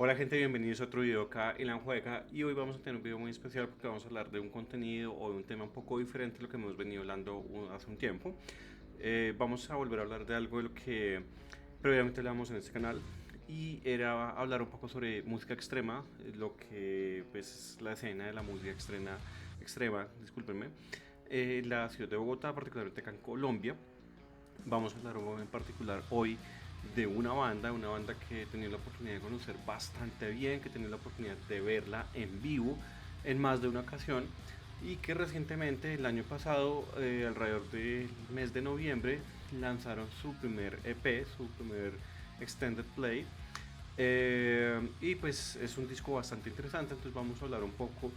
Hola gente, bienvenidos a otro video acá en La Juega y hoy vamos a tener un video muy especial porque vamos a hablar de un contenido o de un tema un poco diferente a lo que hemos venido hablando hace un tiempo. Vamos a volver a hablar de algo de lo que previamente hablábamos en este canal y era hablar un poco sobre música extrema, lo que pues, es la escena de la música extrema, discúlpenme, la ciudad de Bogotá, particularmente acá en Colombia. Vamos a hablar en particular hoy de una banda que he tenido la oportunidad de conocer bastante bien, que he tenido la oportunidad de verla en vivo en más de una ocasión y que recientemente, el año pasado, alrededor del mes de noviembre, lanzaron su primer EP, su primer extended play. Y pues es un disco bastante interesante, entonces vamos a hablar un poco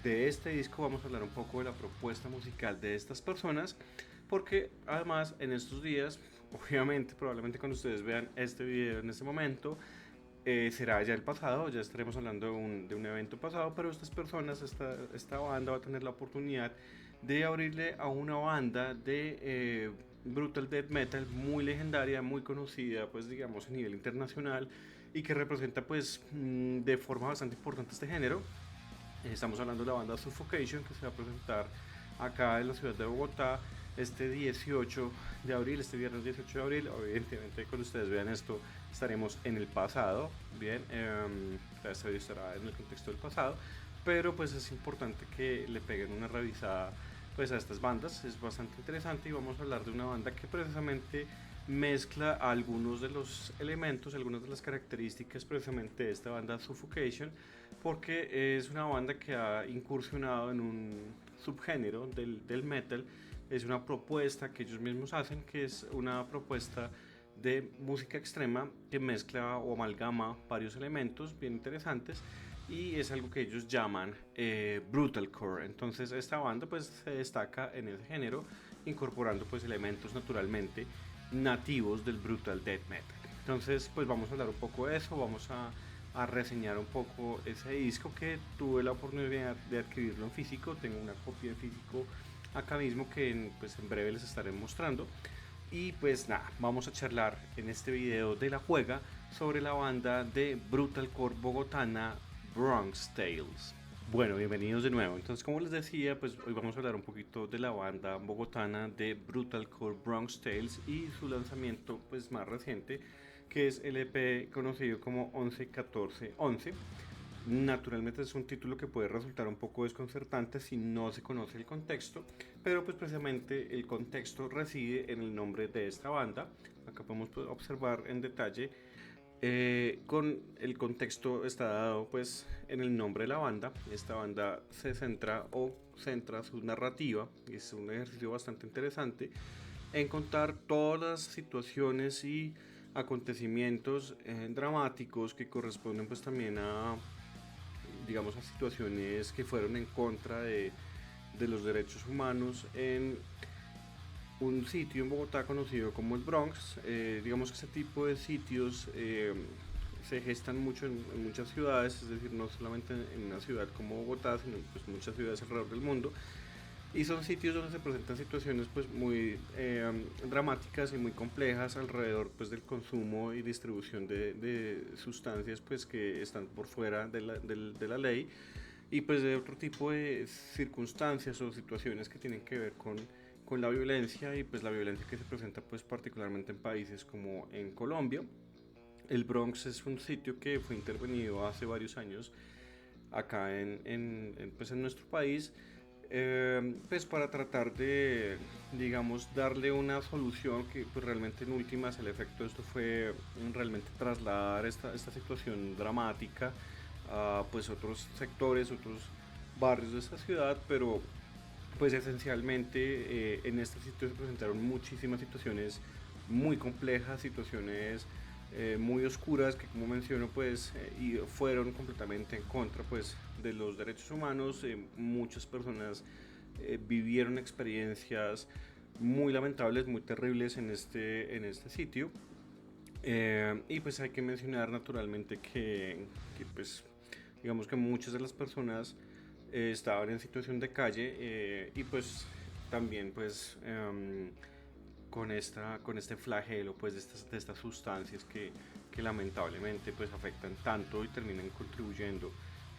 de este disco, vamos a hablar un poco de la propuesta musical de estas personas, porque además en estos días, obviamente, probablemente cuando ustedes vean este video en este momento, será ya el pasado, ya estaremos hablando de un evento pasado, pero estas personas, esta banda va a tener la oportunidad de abrirle a una banda de brutal death metal muy legendaria, muy conocida, pues digamos a nivel internacional y que representa pues de forma bastante importante este género. Estamos hablando de la banda Suffocation que se va a presentar acá en la ciudad de Bogotá este 18 de abril, este viernes 18 de abril. Evidentemente cuando ustedes vean esto estaremos en el pasado, bien, este video estará en el contexto del pasado, pero pues es importante que le peguen una revisada pues a estas bandas, es bastante interesante y vamos a hablar de una banda que precisamente mezcla algunos de los elementos, algunas de las características precisamente de esta banda Suffocation, porque es una banda que ha incursionado en un subgénero del metal. Es una propuesta que ellos mismos hacen, que es una propuesta de música extrema que mezcla o amalgama varios elementos bien interesantes y es algo que ellos llaman brutalcore. Entonces esta banda pues se destaca en ese género incorporando pues elementos naturalmente nativos del brutal death metal. Entonces pues vamos a hablar un poco de eso, vamos a reseñar un poco ese disco que tuve la oportunidad de adquirirlo en físico. Tengo una copia en físico acá mismo que pues en breve les estaré mostrando. Y pues nada, vamos a charlar en este video de La Juega sobre la banda de brutalcore bogotana Bronx Tales. Bueno, bienvenidos de nuevo. Entonces, como les decía, pues hoy vamos a hablar un poquito de la banda bogotana de brutalcore Bronx Tales y su lanzamiento pues más reciente, que es el EP conocido como 11-14-11. Naturalmente es un título que puede resultar un poco desconcertante si no se conoce el contexto, pero pues precisamente el contexto reside en el nombre de esta banda. Acá podemos observar en detalle con el contexto está dado pues en el nombre de la banda. Esta banda se centra o centra su narrativa, y es un ejercicio bastante interesante, en contar todas las situaciones y acontecimientos dramáticos que corresponden pues también a digamos a situaciones que fueron en contra de los derechos humanos en un sitio en Bogotá conocido como el Bronx. Digamos que ese tipo de sitios se gestan mucho en muchas ciudades, es decir, no solamente en una ciudad como Bogotá, sino pues muchas ciudades alrededor del mundo. Y son sitios donde se presentan situaciones pues muy dramáticas y muy complejas alrededor pues del consumo y distribución de sustancias pues que están por fuera de la ley y pues de otro tipo de circunstancias o situaciones que tienen que ver con la violencia y pues la violencia que se presenta pues particularmente en países como en Colombia. El Bronx es un sitio que fue intervenido hace varios años acá pues en nuestro país, pues para tratar de, digamos, darle una solución que pues realmente en últimas el efecto de esto fue realmente trasladar esta situación dramática a pues otros sectores, otros barrios de esta ciudad, pero pues esencialmente en este sitio se presentaron muchísimas situaciones muy complejas, situaciones muy oscuras que como menciono pues y fueron completamente en contra pues de los derechos humanos. Muchas personas vivieron experiencias muy lamentables, muy terribles en este sitio. Y pues hay que mencionar naturalmente que pues digamos que muchas de las personas estaban en situación de calle y pues también pues con este flagelo pues de estas sustancias que lamentablemente pues afectan tanto y terminan contribuyendo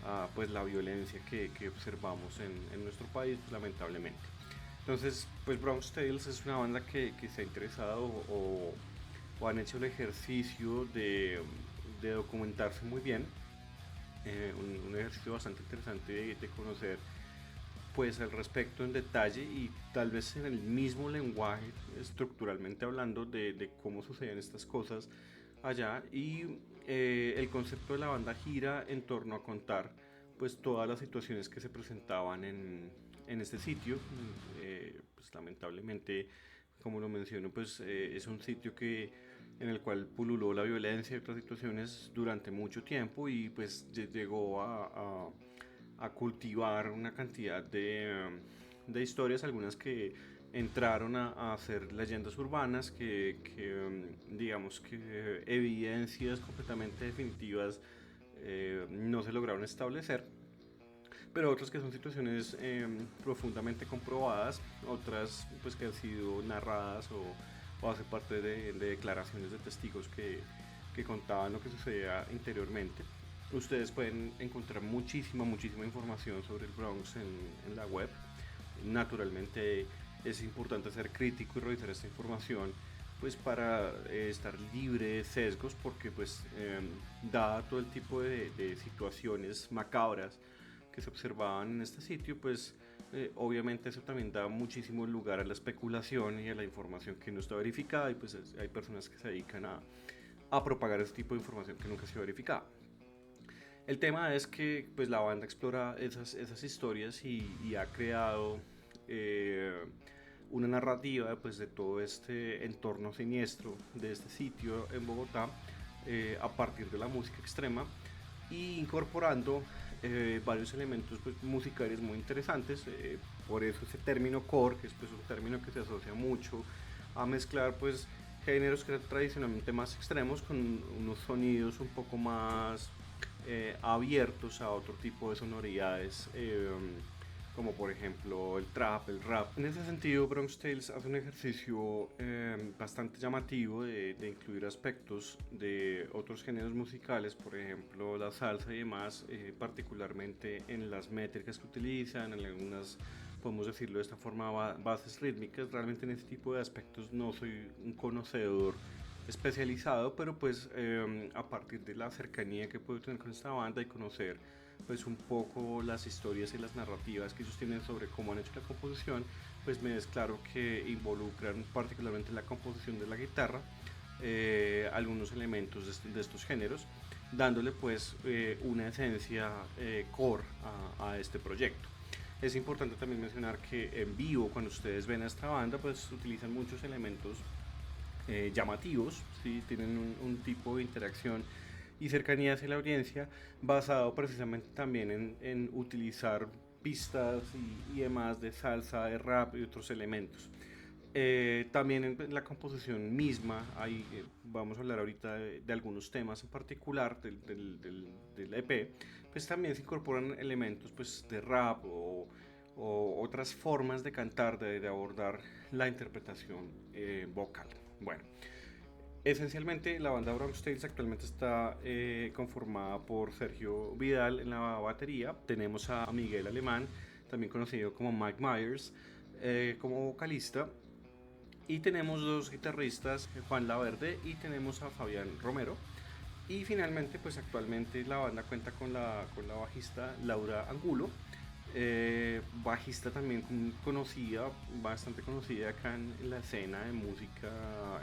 a pues la violencia que observamos en nuestro país, pues, lamentablemente. Entonces, pues Bronx Tales es una banda que se ha interesado o han hecho el ejercicio de documentarse muy bien, un ejercicio bastante interesante de conocer pues al respecto en detalle y tal vez en el mismo lenguaje, estructuralmente hablando, de cómo suceden estas cosas allá. Y el concepto de la banda gira en torno a contar pues todas las situaciones que se presentaban en este sitio. Pues lamentablemente, como lo menciono, pues es un sitio en el cual pululó la violencia y otras situaciones durante mucho tiempo y pues llegó a cultivar una cantidad de historias, algunas que entraron a ser leyendas urbanas, digamos que evidencias completamente definitivas no se lograron establecer, pero otras que son situaciones profundamente comprobadas, otras pues que han sido narradas o hace parte de declaraciones de testigos que contaban lo que sucedía interiormente. Ustedes pueden encontrar muchísima información sobre el Bronx en la web. Naturalmente es importante ser crítico y revisar esta información pues para estar libre de sesgos, porque pues dada todo el tipo de situaciones macabras que se observaban en este sitio, pues obviamente eso también da muchísimo lugar a la especulación y a la información que no está verificada, y pues hay personas que se dedican a propagar ese tipo de información que nunca ha sido verificada. El tema es que pues la banda explora esas historias y ha creado eh, una narrativa pues de todo este entorno siniestro de este sitio en Bogotá, a partir de la música extrema y incorporando varios elementos pues, musicales muy interesantes. Por eso ese término core, que es pues, un término que se asocia mucho a mezclar pues géneros que eran tradicionalmente más extremos con unos sonidos un poco más abiertos a otro tipo de sonoridades, como por ejemplo el trap, el rap. En ese sentido, Bronx Tales hace un ejercicio bastante llamativo de incluir aspectos de otros géneros musicales, por ejemplo la salsa y demás, particularmente en las métricas que utilizan, en algunas, podemos decirlo de esta forma, bases rítmicas. Realmente en este tipo de aspectos no soy un conocedor especializado, pero pues a partir de la cercanía que puedo tener con esta banda y conocer pues un poco las historias y las narrativas que ellos tienen sobre cómo han hecho la composición, pues me es claro que involucran particularmente la composición de la guitarra, algunos elementos de estos géneros, dándole pues una esencia core a este proyecto. Es importante también mencionar que en vivo, cuando ustedes ven a esta banda, pues utilizan muchos elementos llamativos, ¿sí? Tienen un tipo de interacción y cercanía hacia la audiencia basado precisamente también en utilizar pistas y demás de salsa, de rap y otros elementos. También en la composición misma, vamos a hablar ahorita de algunos temas en particular del EP, pues también se incorporan elementos pues, de rap o otras formas de cantar, de abordar la interpretación vocal. Bueno, esencialmente la banda Bronx Tales actualmente está conformada por Sergio Vidal en la batería, tenemos a Miguel Alemán, también conocido como Mike Myers, como vocalista, y tenemos dos guitarristas, Juan Laverde y tenemos a Fabián Romero. Y finalmente, pues actualmente la banda cuenta con la bajista Laura Angulo, bajista también conocida, bastante conocida acá en la escena de música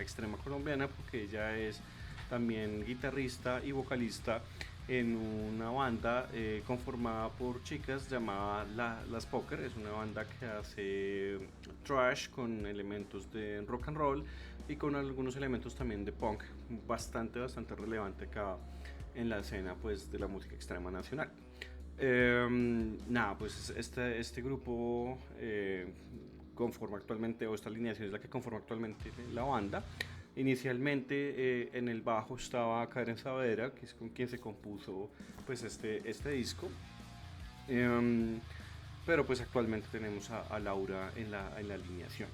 extrema colombiana, porque ella es también guitarrista y vocalista en una banda conformada por chicas llamada Las Poker. Es una banda que hace thrash con elementos de rock and roll y con algunos elementos también de punk, bastante relevante acá en la escena pues de la música extrema nacional. Nada, pues este grupo conforma actualmente, o esta alineación es la que conforma actualmente la banda. Inicialmente en el bajo estaba Karen Saavedra, que es con quien se compuso pues este disco. Pero pues actualmente tenemos a Laura en la alineación.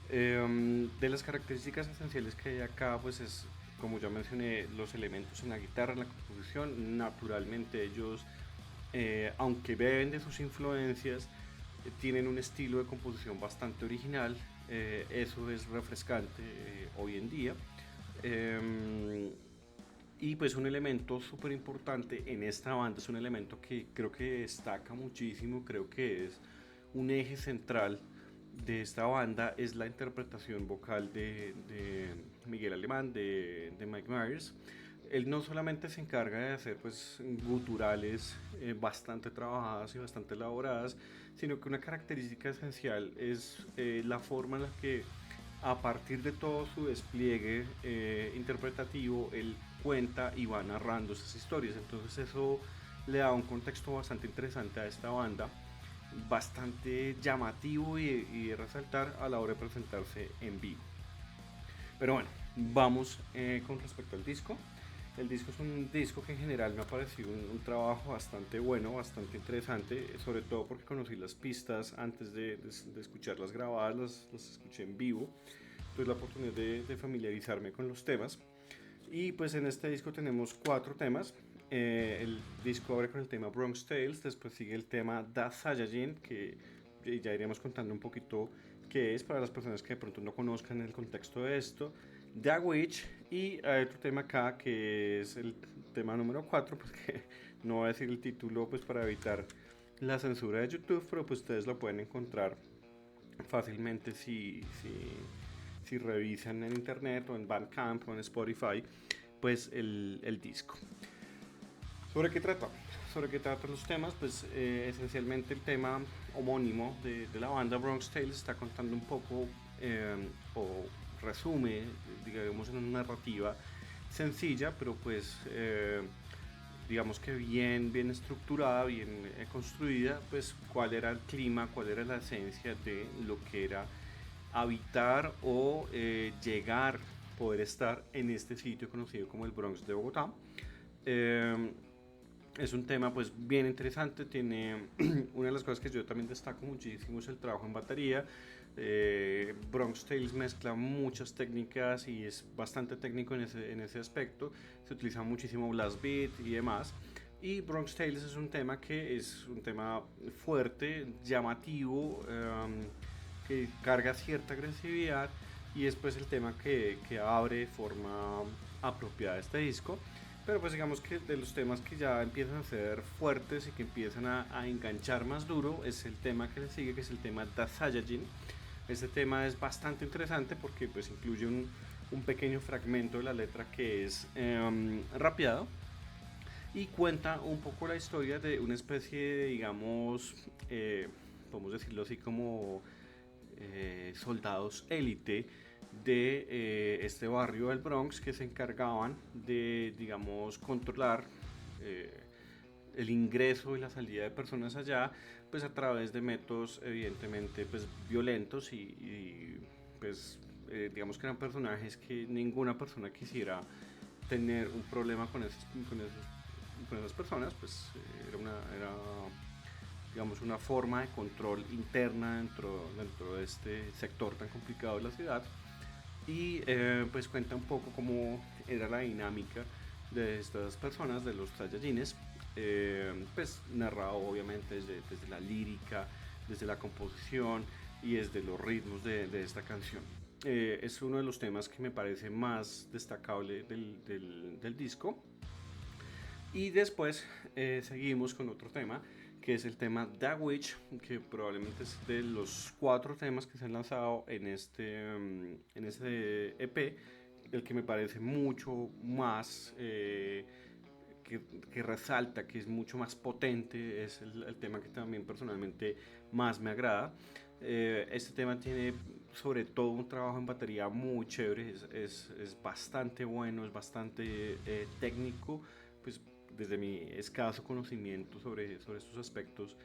De las características esenciales que hay acá, pues es como ya mencioné, los elementos en la guitarra, en la composición, naturalmente ellos, aunque beben de sus influencias, tienen un estilo de composición bastante original. Eso es refrescante hoy en día. Eh, y pues un elemento súper importante en esta banda, es un elemento que creo que destaca muchísimo, creo que es un eje central de esta banda, es la interpretación vocal de Miguel Alemán, de Mike Myers. Él no solamente se encarga de hacer pues guturales bastante trabajadas y bastante elaboradas, sino que una característica esencial es la forma en la que a partir de todo su despliegue interpretativo, él cuenta y va narrando esas historias. Entonces eso le da un contexto bastante interesante a esta banda, bastante llamativo y de resaltar a la hora de presentarse en vivo. Pero bueno, vamos con respecto al disco. El disco es un disco que en general me ha parecido un trabajo bastante bueno, bastante interesante, sobre todo porque conocí las pistas antes de escucharlas grabadas, las escuché en vivo. Tuve la oportunidad de familiarizarme con los temas. Y pues en este disco tenemos 4 temas. El disco abre con el tema Bronx Tales, después sigue el tema Da Saiyajin, que ya iremos contando un poquito qué es para las personas que de pronto no conozcan el contexto de esto. The Witch, y hay otro tema acá que es el tema número 4, porque no voy a decir el título pues para evitar la censura de YouTube, pero pues ustedes lo pueden encontrar fácilmente si revisan en internet o en Bandcamp o en Spotify pues el disco. ¿Sobre qué trata? Sobre qué tratan los temas, pues esencialmente el tema homónimo de la banda Bronx Tales está contando un poco o resume, digamos, en una narrativa sencilla, pero pues digamos que bien estructurada, bien construida, pues cuál era el clima, cuál era la esencia de lo que era habitar o llegar, poder estar en este sitio conocido como el Bronx de Bogotá. Eh, es un tema pues bien interesante, tiene una de las cosas que yo también destaco muchísimo es el trabajo en batería. Bronx Tales mezcla muchas técnicas y es bastante técnico en ese aspecto, se utiliza muchísimo blast beat y demás. Y Bronx Tales es un tema que es un tema fuerte, llamativo, que carga cierta agresividad y es pues el tema que abre de forma apropiada este disco. Pero pues digamos que de los temas que ya empiezan a ser fuertes y que empiezan a enganchar más duro es el tema que le sigue, que es el tema Da Saiyajin. Este tema es bastante interesante porque pues incluye un pequeño fragmento de la letra que es rapeado y cuenta un poco la historia de una especie de, digamos, podemos decirlo así como soldados élite de este barrio del Bronx que se encargaban de, digamos, controlar el ingreso y la salida de personas allá, pues a través de métodos evidentemente pues violentos pues digamos que eran personajes que ninguna persona quisiera tener un problema con esas personas, pues era digamos una forma de control interna dentro de este sector tan complicado de la ciudad y pues cuenta un poco cómo era la dinámica de estas personas, de los Saiyajines, pues narrado obviamente desde la lírica, desde la composición y desde los ritmos de esta canción. Es uno de los temas que me parece más destacable del disco. Y después seguimos con otro tema, que es el tema The Witch, que probablemente es de los 4 temas que se han lanzado en este EP, el que me parece mucho más, que resalta, que es mucho más potente, es el tema que también personalmente más me agrada. Este tema tiene sobre todo un trabajo en batería muy chévere, es bastante bueno, es bastante técnico, pues desde mi escaso conocimiento sobre estos aspectos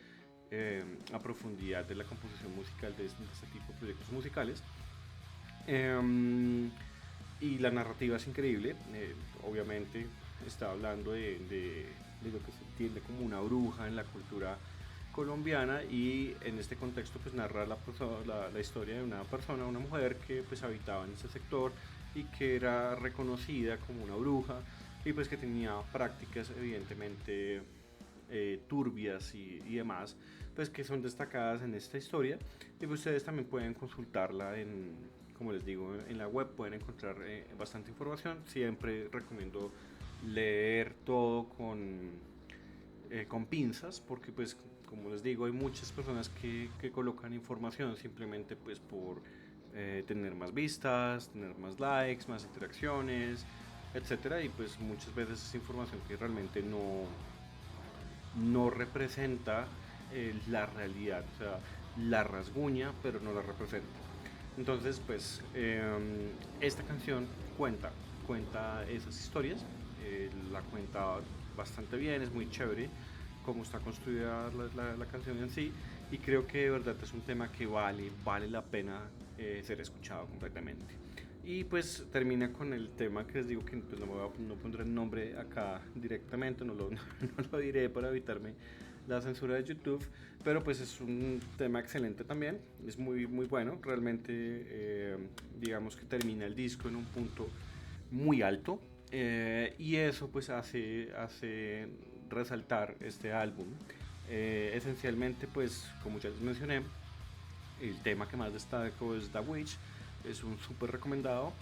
a profundidad de la composición musical de este tipo de proyectos musicales. Y la narrativa es increíble, obviamente está hablando de lo que se entiende como una bruja en la cultura colombiana y en este contexto pues narra la historia de una persona, una mujer que pues habitaba en ese sector, y que era reconocida como una bruja y pues que tenía prácticas evidentemente turbias y demás, pues que son destacadas en esta historia y pues ustedes también pueden consultarla en, como les digo, en la web pueden encontrar bastante información. Siempre recomiendo leer todo con pinzas porque pues como les digo hay muchas personas que colocan información simplemente pues por tener más vistas, tener más likes, más interacciones, etcétera, y pues muchas veces es información que realmente no representa la realidad, o sea, la rasguña, pero no la representa. Entonces, pues, esta canción cuenta esas historias, la cuenta bastante bien, es muy chévere cómo está construida la canción en sí, y creo que de verdad es un tema que vale la pena ser escuchado completamente. Y pues termina con el tema que les digo que pues, no pondré el nombre acá directamente, no lo diré para evitarme la censura de YouTube, pero pues es un tema excelente también, es muy bueno, realmente digamos que termina el disco en un punto muy alto y eso pues hace resaltar este álbum. Esencialmente pues como ya les mencioné, el tema que más destaco es The Witch, es un súper recomendado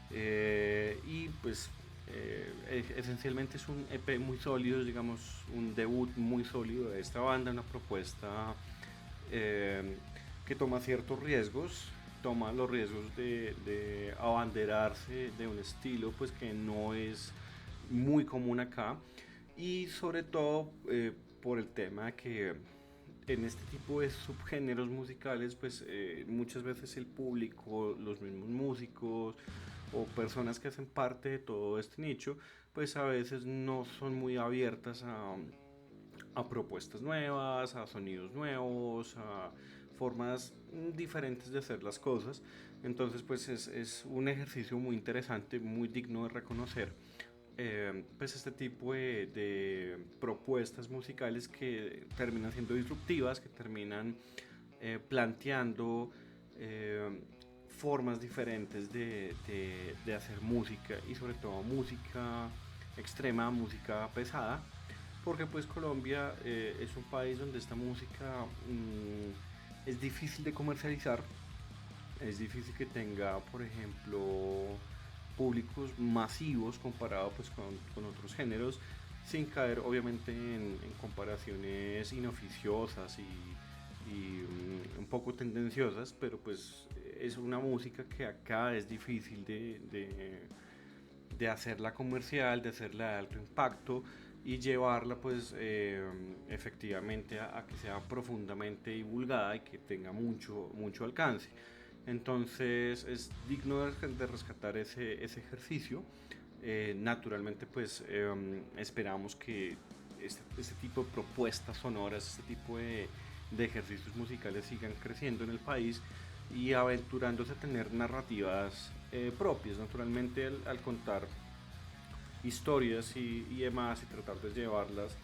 y pues esencialmente es un EP muy sólido, digamos un debut muy sólido de esta banda, una propuesta eh, que toma ciertos riesgos, toma los riesgos de abanderarse de un estilo pues que no es muy común acá y sobre todo por el tema que en este tipo de subgéneros musicales, pues muchas veces el público, los mismos músicos o personas que hacen parte de todo este nicho, pues a veces no son muy abiertas a propuestas nuevas, a sonidos nuevos, a formas diferentes de hacer las cosas. Entonces, pues es un ejercicio muy interesante, muy digno de reconocer pues este tipo de propuestas musicales que terminan siendo disruptivas, que terminan planteando formas diferentes de hacer música y sobre todo música extrema, música pesada, porque pues Colombia es un país donde esta música es difícil de comercializar, es difícil que tenga, por ejemplo, públicos masivos comparado pues con otros géneros, sin caer obviamente en comparaciones inoficiosas y un poco tendenciosas, pero pues es una música que acá es difícil de hacerla comercial, de hacerla de alto impacto y llevarla pues efectivamente a que sea profundamente divulgada y que tenga mucho alcance. Entonces es digno de rescatar ese ejercicio. Naturalmente pues esperamos que este tipo de propuestas sonoras, este tipo de ejercicios musicales sigan creciendo en el país y aventurándose a tener narrativas propias. Naturalmente al contar historias y demás y tratar de llevarlas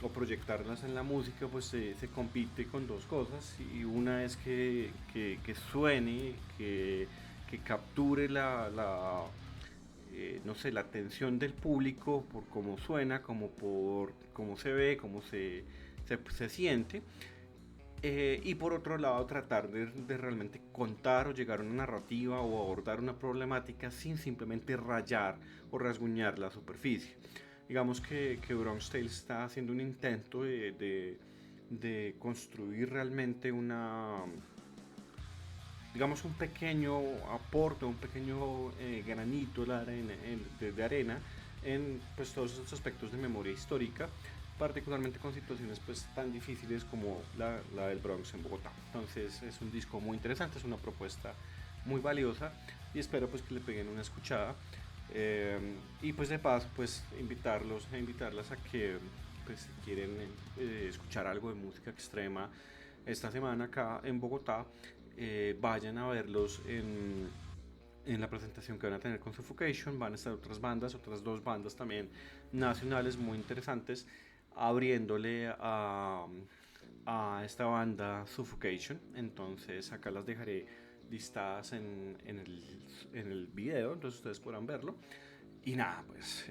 o proyectarlas en la música, pues se compite con dos cosas y una es que suene, que capture no sé, la atención del público por cómo suena, como por cómo se ve, cómo se siente. Y por otro lado, tratar de realmente contar o llegar a una narrativa o abordar una problemática sin simplemente rayar o rasguñar la superficie. Digamos que Bronx Tales está haciendo un intento de construir realmente digamos, un pequeño aporte, un pequeño granito de arena en pues, todos esos aspectos de memoria histórica, particularmente con situaciones pues, tan difíciles como la del Bronx en Bogotá. Entonces es un disco muy interesante, es una propuesta muy valiosa y espero pues que le peguen una escuchada. Y pues de paso pues invitarlas a que pues si quieren escuchar algo de música extrema esta semana acá en Bogotá, vayan a verlos en la presentación que van a tener con Suffocation. Van a estar otras bandas, otras dos bandas también nacionales muy interesantes, abriéndole a esta banda Suffocation. Entonces acá las dejaré listadas en el video, entonces ustedes podrán verlo. Y nada, pues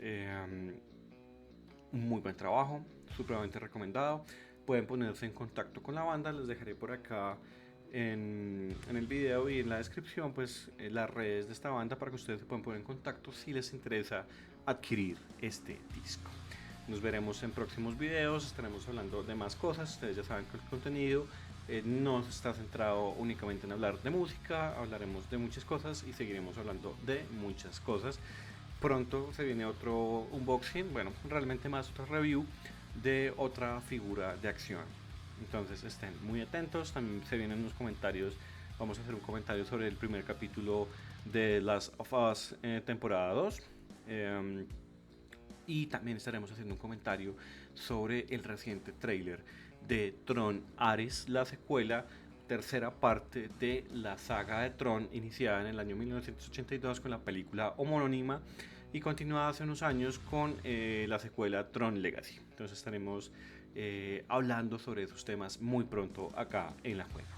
un muy buen trabajo, supremamente recomendado. Pueden ponerse en contacto con la banda, les dejaré por acá en el video y en la descripción pues las redes de esta banda para que ustedes se puedan poner en contacto si les interesa adquirir este disco. Nos veremos en próximos videos, estaremos hablando de más cosas. Ustedes ya saben que el contenido no está centrado únicamente en hablar de música, hablaremos de muchas cosas y seguiremos hablando de muchas cosas. Pronto se viene otro unboxing, bueno, realmente más otra review de otra figura de acción. Entonces estén muy atentos, también se vienen unos comentarios, vamos a hacer un comentario sobre el primer capítulo de Last of Us temporada 2. Y también estaremos haciendo un comentario sobre el reciente tráiler de Tron Ares, la secuela, tercera parte de la saga de Tron, iniciada en el año 1982 con la película homónima y continuada hace unos años con la secuela Tron Legacy. Entonces estaremos hablando sobre esos temas muy pronto acá en La Cueva.